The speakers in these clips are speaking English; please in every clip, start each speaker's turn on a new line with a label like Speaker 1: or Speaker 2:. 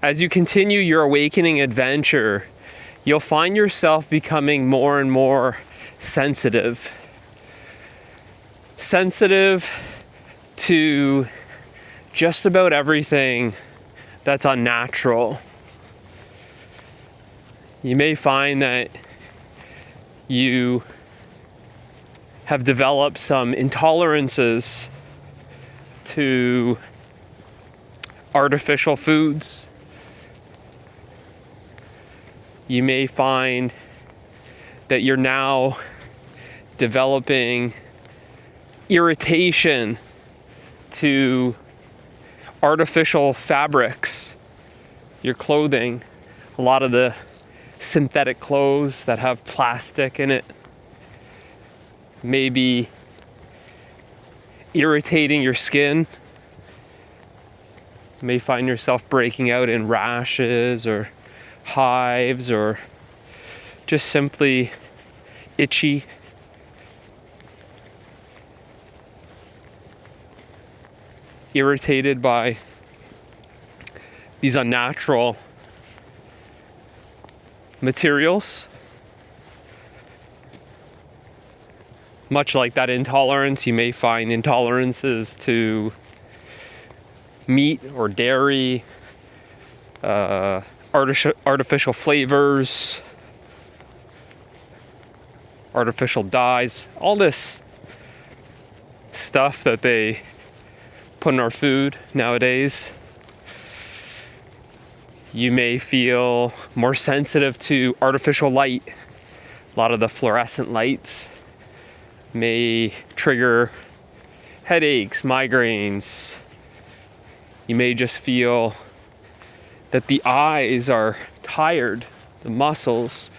Speaker 1: as you continue your awakening adventure, you'll find yourself becoming more and more sensitive. Sensitive to just about everything that's unnatural. You may find that you have developed some intolerances to artificial foods. You may find that you're now developing irritation to artificial fabrics, your clothing, a lot of the synthetic clothes that have plastic in it may be irritating your skin. You may find yourself breaking out in rashes or hives or just simply itchy. Irritated by these unnatural materials. Much like that intolerance, you may find intolerances to meat or dairy, artificial flavors, artificial dyes, all this stuff that they put in our food nowadays. You may feel more sensitive to artificial light. A lot of the fluorescent lights may trigger headaches, migraines. You may just feel that the eyes are tired, the muscles,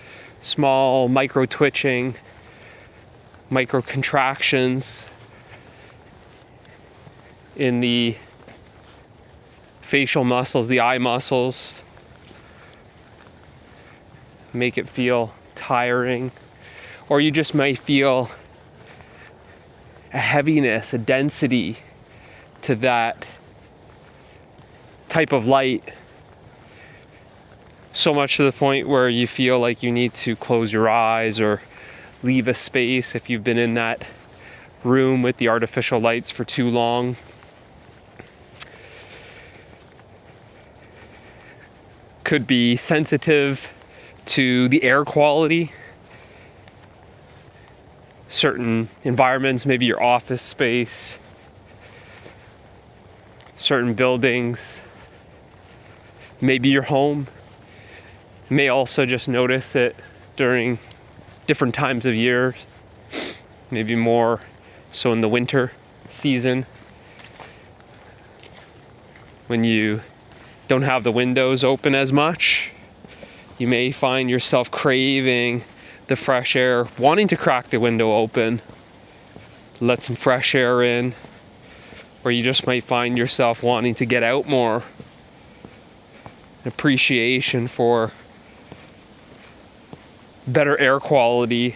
Speaker 1: small micro twitching, micro contractions in the facial muscles, the eye muscles, make it feel tiring. Or you just might feel a heaviness, a density to that type of light. So much to the point where you feel like you need to close your eyes or leave a space if you've been in that room with the artificial lights for too long. Could be sensitive to the air quality. Certain environments, maybe your office space, certain buildings, maybe your home. You may also just notice it during different times of years, maybe more so in the winter season when you don't have the windows open as much. You may find yourself craving the fresh air, wanting to crack the window open, let some fresh air in, or you just might find yourself wanting to get out more. Appreciation for better air quality,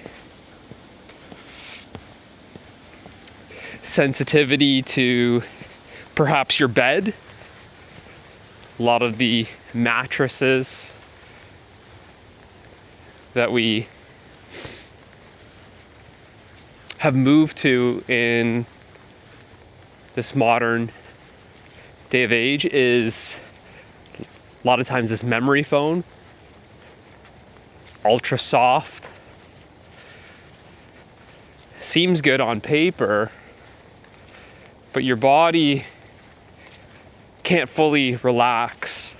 Speaker 1: sensitivity to perhaps your bed. A lot of the mattresses that we have moved to in this modern day of age is a lot of times this memory foam, ultra soft. Seems good on paper, but your body can't fully relax.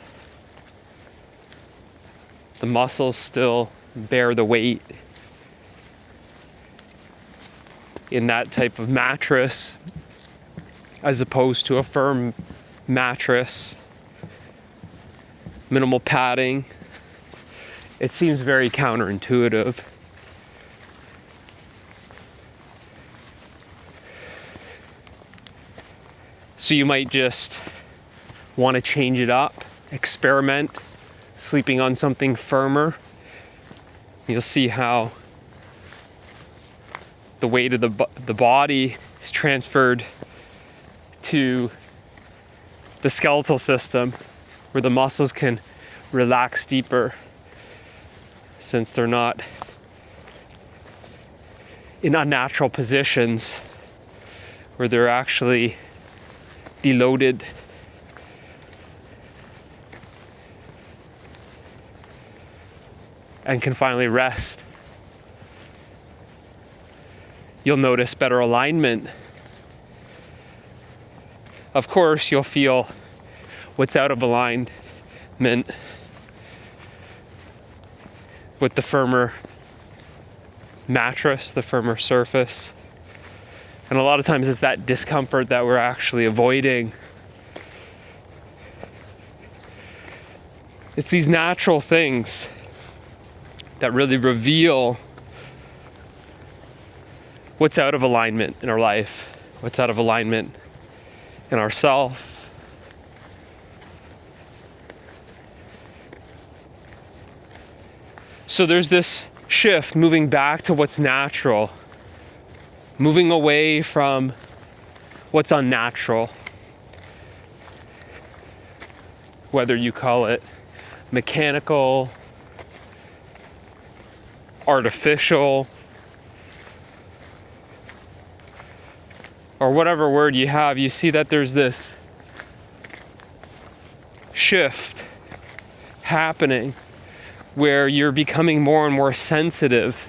Speaker 1: The muscles still bear the weight in that type of mattress as opposed to a firm mattress, minimal padding. It seems very counterintuitive. So you might just want to change it up, experiment, sleeping on something firmer. You'll see how the weight of the body is transferred to the skeletal system. where the muscles can relax deeper since they're not in unnatural positions where they're actually deloaded. And can finally rest. You'll notice better alignment. Of course, you'll feel what's out of alignment with the firmer mattress, the firmer surface. And a lot of times it's that discomfort that we're actually avoiding. It's these natural things that really reveal what's out of alignment in our life, what's out of alignment in ourselves. So there's this shift, moving back to what's natural, moving away from what's unnatural, whether you call it mechanical, artificial, or whatever word you have. You see that there's this shift happening where you're becoming more and more sensitive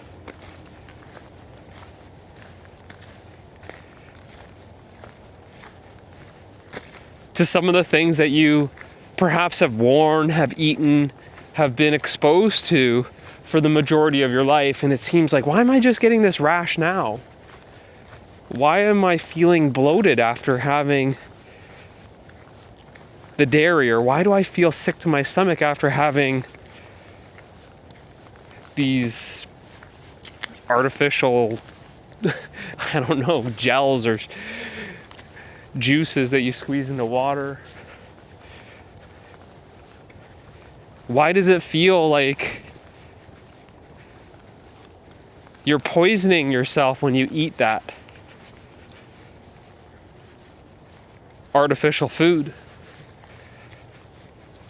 Speaker 1: to some of the things that you perhaps have worn, have eaten, have been exposed to for the majority of your life. And it seems like, why am I just getting this rash now? Why am I feeling bloated after having the dairy? Or why do I feel sick to my stomach after having these artificial, I don't know, gels or juices that you squeeze into water? Why does it feel like you're poisoning yourself when you eat that artificial food,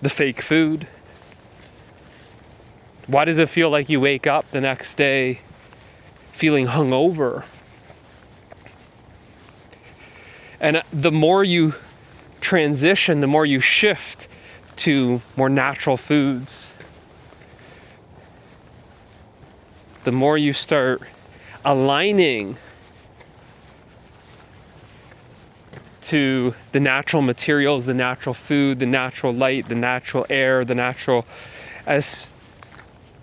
Speaker 1: the fake food? Why does it feel like you wake up the next day feeling hungover? And the more you transition, the more you shift to more natural foods, the more you start aligning to the natural materials, the natural food, the natural light, the natural air, as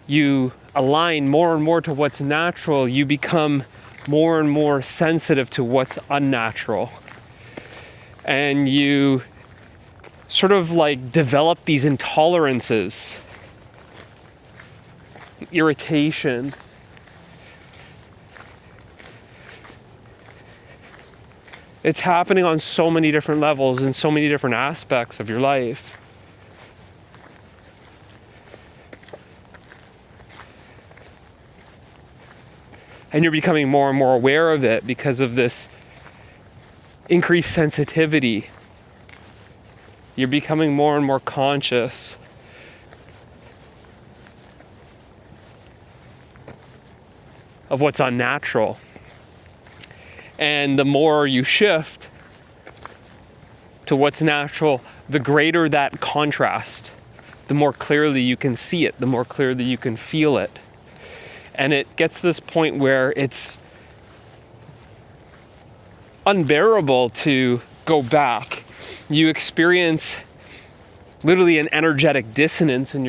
Speaker 1: you align more and more to what's natural, you become more and more sensitive to what's unnatural. And you sort of like develop these intolerances, irritation. It's happening on so many different levels in so many different aspects of your life. And you're becoming more and more aware of it because of this increased sensitivity. You're becoming more and more conscious of what's unnatural. And the more you shift to what's natural, the greater that contrast, the more clearly you can see it, the more clearly you can feel it. And it gets to this point where it's unbearable to go back. You experience literally an energetic dissonance in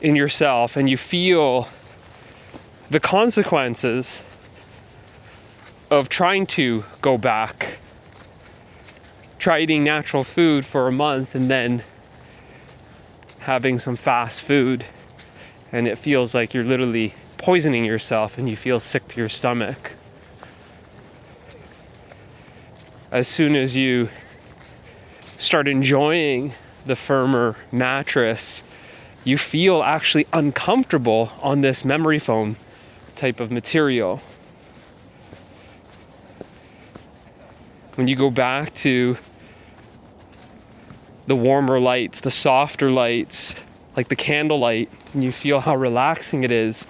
Speaker 1: yourself, and you feel the consequences of trying to go back. Try eating natural food for a month and then having some fast food, and it feels like you're literally poisoning yourself and you feel sick to your stomach. As soon as you start enjoying the firmer mattress, you feel actually uncomfortable on this memory foam type of material. when you go back to the warmer lights, the softer lights, like the candlelight, and you feel how relaxing it is.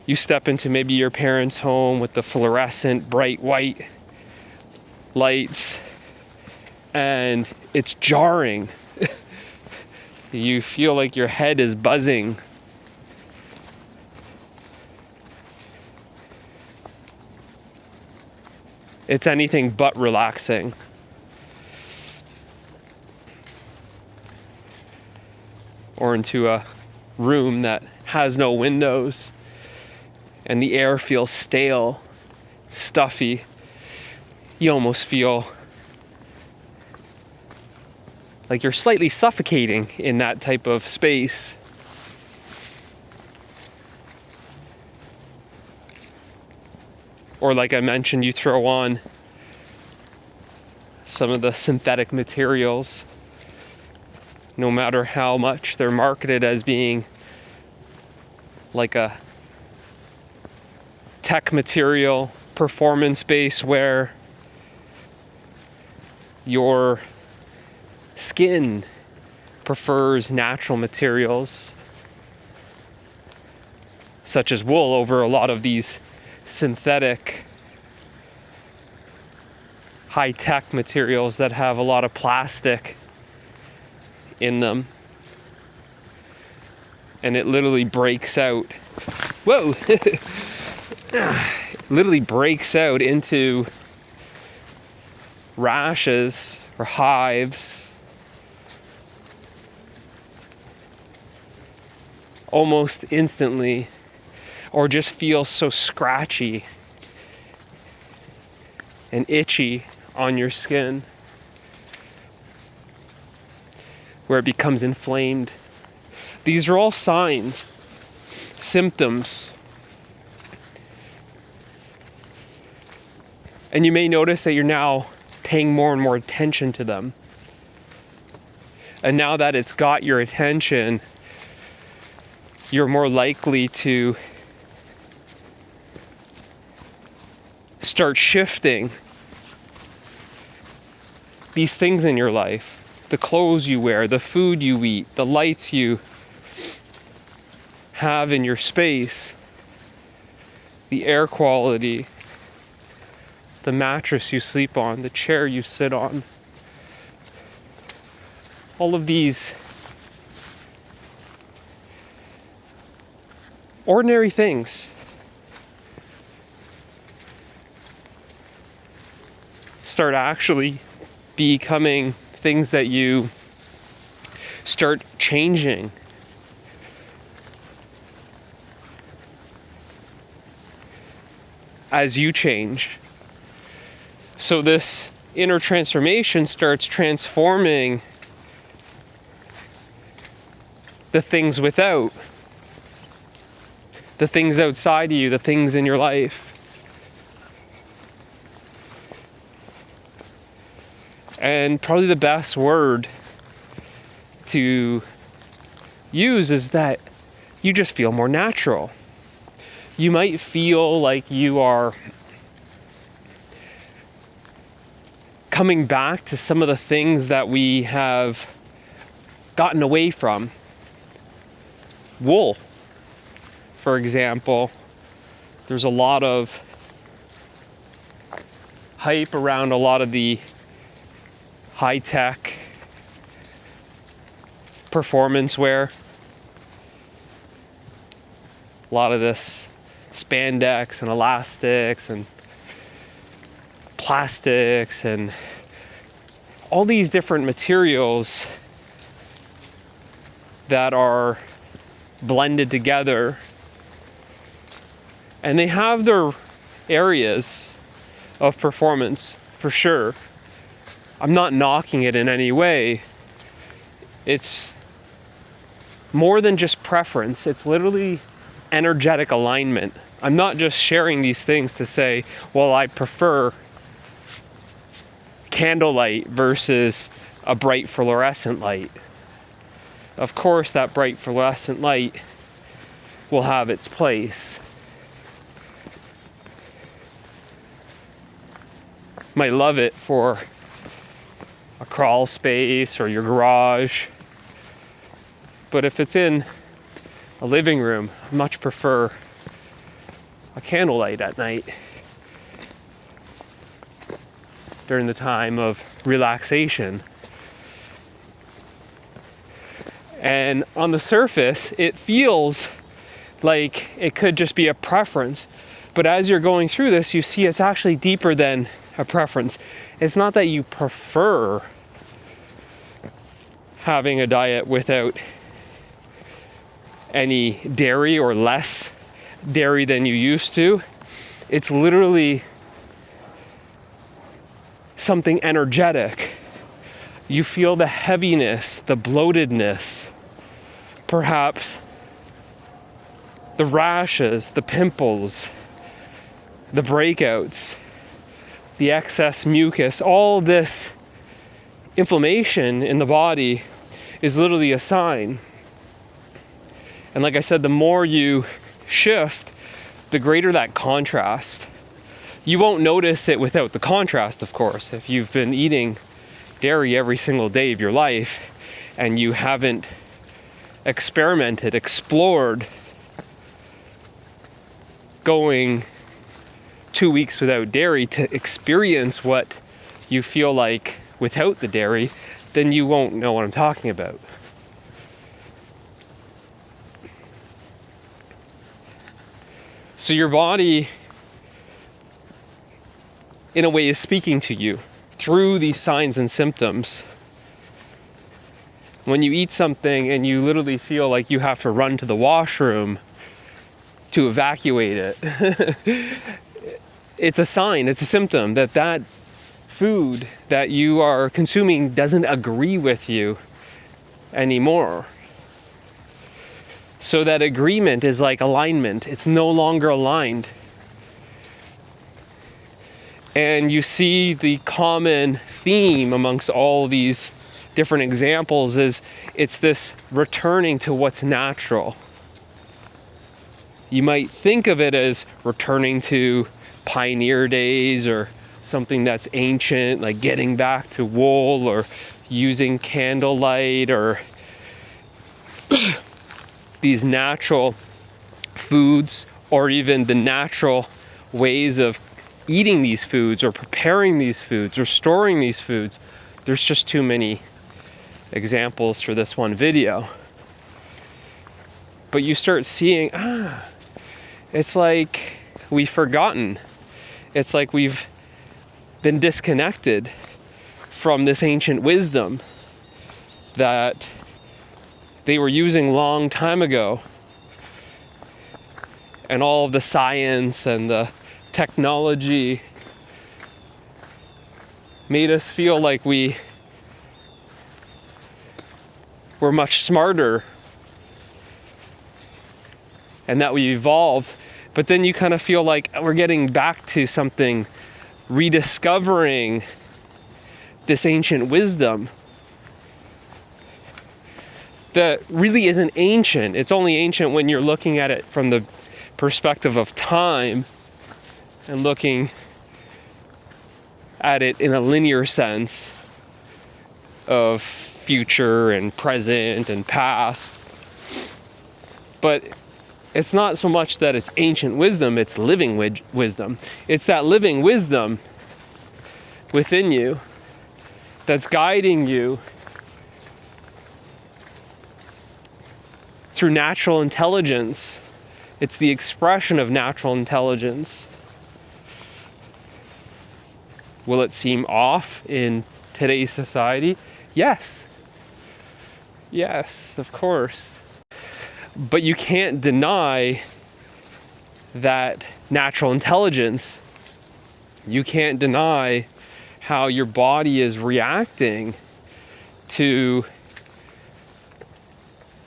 Speaker 1: You step into maybe your parents' home with the fluorescent bright white lights, and it's jarring. You feel like your head is buzzing. It's anything but relaxing. Or into a room that has no windows and the air feels stale, stuffy. You almost feel like you're slightly suffocating in that type of space. Or like I mentioned, you throw on some of the synthetic materials. No matter how much they're marketed as being like a tech material, performance base, where your skin prefers natural materials such as wool over a lot of these synthetic high-tech materials that have a lot of plastic in them, and it literally breaks out. Whoa! Literally breaks out into rashes or hives almost instantly, or just feels so scratchy and itchy on your skin, where it becomes inflamed. These are all signs, symptoms. And you may notice that you're now paying more and more attention to them. And now that it's got your attention, you're more likely to start shifting these things in your life. The clothes you wear, the food you eat, the lights you have in your space, the air quality, the mattress you sleep on, the chair you sit on. All of these ordinary things start actually becoming things that you start changing. As you change. So this inner transformation starts transforming the things without, the things outside of you, the things in your life. And probably the best word to use is that you just feel more natural. You might feel like you are coming back to some of the things that we have gotten away from. Wool, for example. There's a lot of hype around a lot of the high-tech performance wear. A lot of this spandex and elastics and plastics and all these different materials that are blended together, and they have their areas of performance for sure. I'm not knocking it in any way. It's more than just preference. It's literally energetic alignment. I'm not just sharing these things to say, well, I prefer candlelight versus a bright fluorescent light. Of course, that bright fluorescent light will have its place. might love it for a crawl space or your garage. But if it's in a living room, I much prefer a candlelight at night during the time of relaxation. And on the surface, it feels like it could just be a preference. But as you're going through this, you see it's actually deeper than a preference. It's not that you prefer having a diet without any dairy or less dairy than you used to. It's literally something energetic. You feel the heaviness, the bloatedness, perhaps the rashes, the pimples, the breakouts, the excess mucus. All this inflammation in the body is literally a sign. And like I said, the more you shift, the greater that contrast. You won't notice it without the contrast, of course. If you've been eating dairy every single day of your life and you haven't experimented, explored going 2 weeks without dairy to experience what you feel like without the dairy, then you won't know what I'm talking about. So your body, in a way, is speaking to you through these signs and symptoms. When you eat something and you literally feel like you have to run to the washroom to evacuate it, it's a sign, it's a symptom that that food that you are consuming doesn't agree with you anymore. So that agreement is like alignment. It's no longer aligned. And you see the common theme amongst all these different examples is it's this returning to what's natural. You might think of it as returning to pioneer days or something that's ancient, like getting back to wool or using candlelight or these natural foods, or even the natural ways of eating these foods or preparing these foods or storing these foods. There's just too many examples for this one video. But you start seeing, it's like we've forgotten. It's like we've been disconnected from this ancient wisdom that they were using long time ago. And all of the science and the technology made us feel like we were much smarter and that we evolved. But then you kind of feel like we're getting back to something, rediscovering this ancient wisdom that really isn't ancient. It's only ancient when you're looking at it from the perspective of time and looking at it in a linear sense of future and present and past. But it's not so much that it's ancient wisdom, it's living wisdom. It's that living wisdom within you that's guiding you through natural intelligence. It's the expression of natural intelligence. Will it seem off in today's society? Yes. Yes, of course. But you can't deny that natural intelligence. You can't deny how your body is reacting to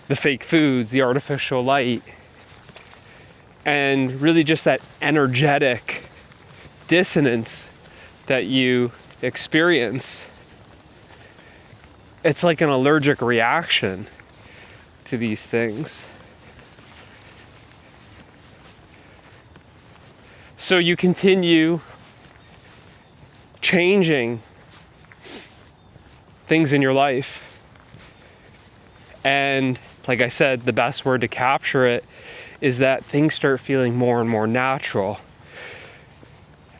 Speaker 1: the fake foods, the artificial light, and really just that energetic dissonance that you experience. It's like an allergic reaction to these things. So you continue changing things in your life. And like I said, the best word to capture it is that things start feeling more and more natural.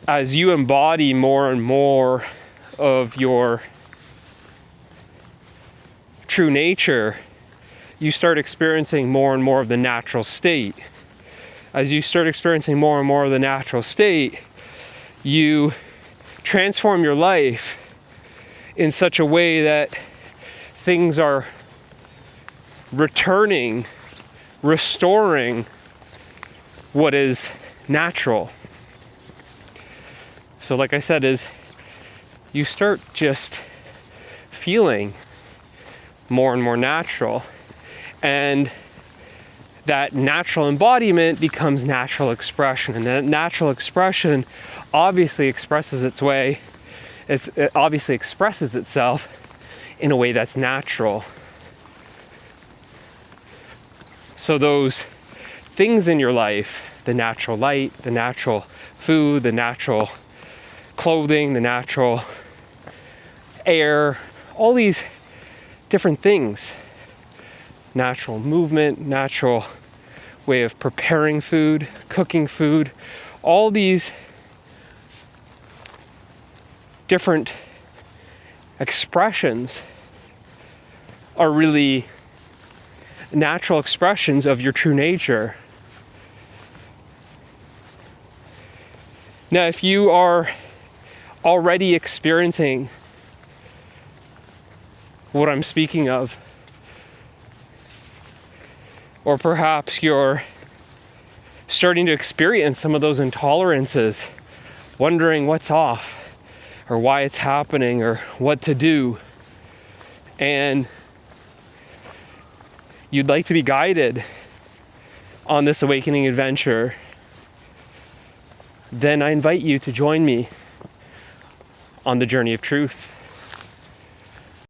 Speaker 1: As you embody more and more of your true nature, you start experiencing more and more of the natural state. As you start experiencing more and more of the natural state, you transform your life in such a way that things are restoring what is natural. So like I said, is you start just feeling more and more natural, and that natural embodiment becomes natural expression, and that natural expression obviously expresses itself in a way that's natural. So those things in your life, the natural light, the natural food, the natural clothing, the natural air, all these different things, natural movement, natural way of preparing food, cooking food, all these different expressions are really natural expressions of your true nature. Now, if you are already experiencing what I'm speaking of, or perhaps you're starting to experience some of those intolerances, wondering what's off, or why it's happening, or what to do, and you'd like to be guided on this awakening adventure, then I invite you to join me on the journey of truth.